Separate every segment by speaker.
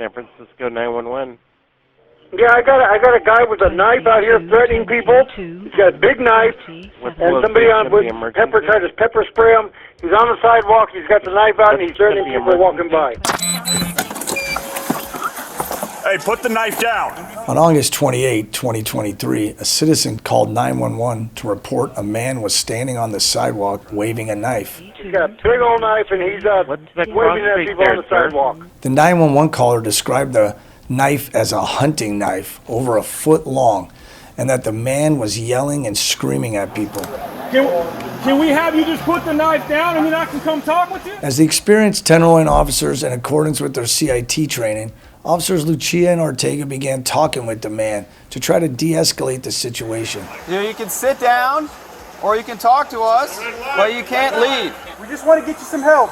Speaker 1: San Francisco 911.
Speaker 2: Yeah, I got a guy with a knife out here threatening people. He's got a big knife, and somebody with pepper tried to pepper spray him. He's on the sidewalk. He's got the knife out, and he's threatening people walking by.
Speaker 3: Hey, put the knife down.
Speaker 4: On August 28, 2023, a citizen called 911 to report a man was standing on the sidewalk waving a knife.
Speaker 2: He's got a big old knife, and he's waving at people on the sidewalk.
Speaker 4: The 911 caller described the knife as a hunting knife over a foot long, and that the man was yelling and screaming at people.
Speaker 5: Can we have you just put the knife down and then I can come talk with you?
Speaker 4: As the experienced Tenderloin officers, in accordance with their CIT training, Officers Lucia and Ortega began talking with the man to try to de-escalate the situation.
Speaker 6: You can sit down or you can talk to us, but you can't leave.
Speaker 5: We just want to get you some help.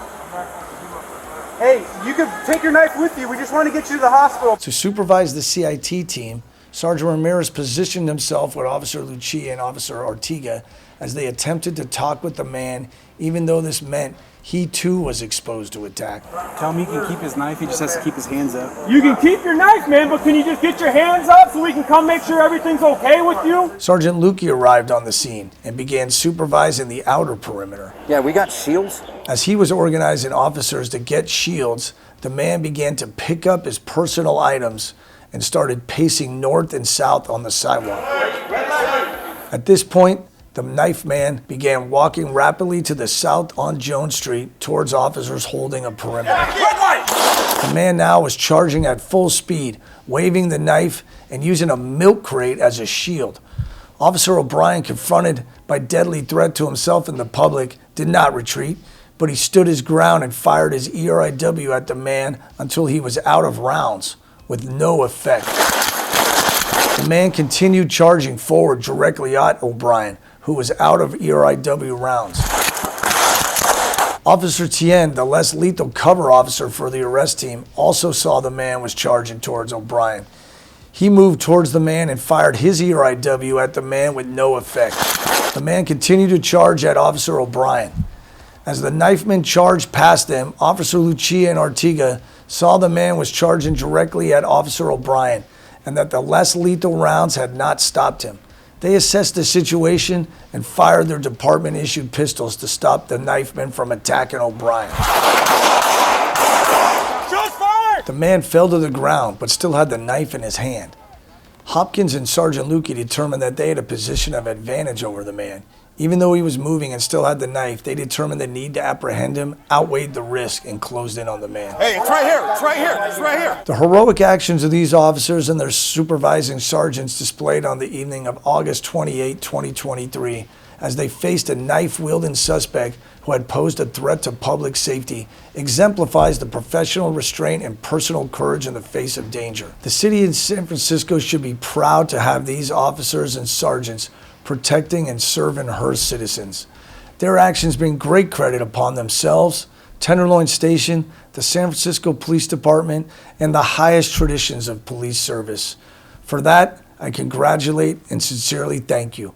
Speaker 5: Hey, you can take your knife with you. We just want to get you to the hospital.
Speaker 4: To supervise the CIT team, Sergeant Ramirez positioned himself with Officer Lucia and Officer Ortega as they attempted to talk with the man, even though this meant he too was exposed to attack.
Speaker 7: Tell him he can keep his knife, he just has to keep his hands up.
Speaker 5: You can keep your knife, man, but can you just get your hands up so we can come make sure everything's okay with you?
Speaker 4: Sergeant Lukey arrived on the scene and began supervising the outer perimeter.
Speaker 6: Yeah, we got shields.
Speaker 4: As he was organizing officers to get shields, the man began to pick up his personal items and started pacing north and south on the sidewalk. At this point, the knife man began walking rapidly to the south on Jones Street towards officers holding a perimeter. The man now was charging at full speed, waving the knife and using a milk crate as a shield. Officer O'Brien, confronted by deadly threat to himself and the public, did not retreat, but he stood his ground and fired his ERIW at the man until he was out of rounds, with no effect. The man continued charging forward directly at O'Brien, who was out of ERIW rounds. Officer Tien, the less lethal cover officer for the arrest team, also saw the man was charging towards O'Brien. He moved towards the man and fired his ERIW at the man with no effect. The man continued to charge at Officer O'Brien. As the knifeman charged past them, Officer Lucia and Ortega saw the man was charging directly at Officer O'Brien and that the less lethal rounds had not stopped him. They assessed the situation and fired their department-issued pistols to stop the knifeman from attacking O'Brien.
Speaker 5: Shots fired!
Speaker 4: The man fell to the ground, but still had the knife in his hand. Hopkins and Sergeant Lukey determined that they had a position of advantage over the man. Even though he was moving and still had the knife, they determined the need to apprehend him outweighed the risk and closed in on the man.
Speaker 3: Hey, it's right here. It's right here. It's right here.
Speaker 4: The heroic actions of these officers and their supervising sergeants displayed on the evening of August 28, 2023, as they faced a knife-wielding suspect who had posed a threat to public safety, exemplifies the professional restraint and personal courage in the face of danger. The city of San Francisco should be proud to have these officers and sergeants protecting and serving her citizens. Their actions bring great credit upon themselves, Tenderloin Station, the San Francisco Police Department, and the highest traditions of police service. For that, I congratulate and sincerely thank you.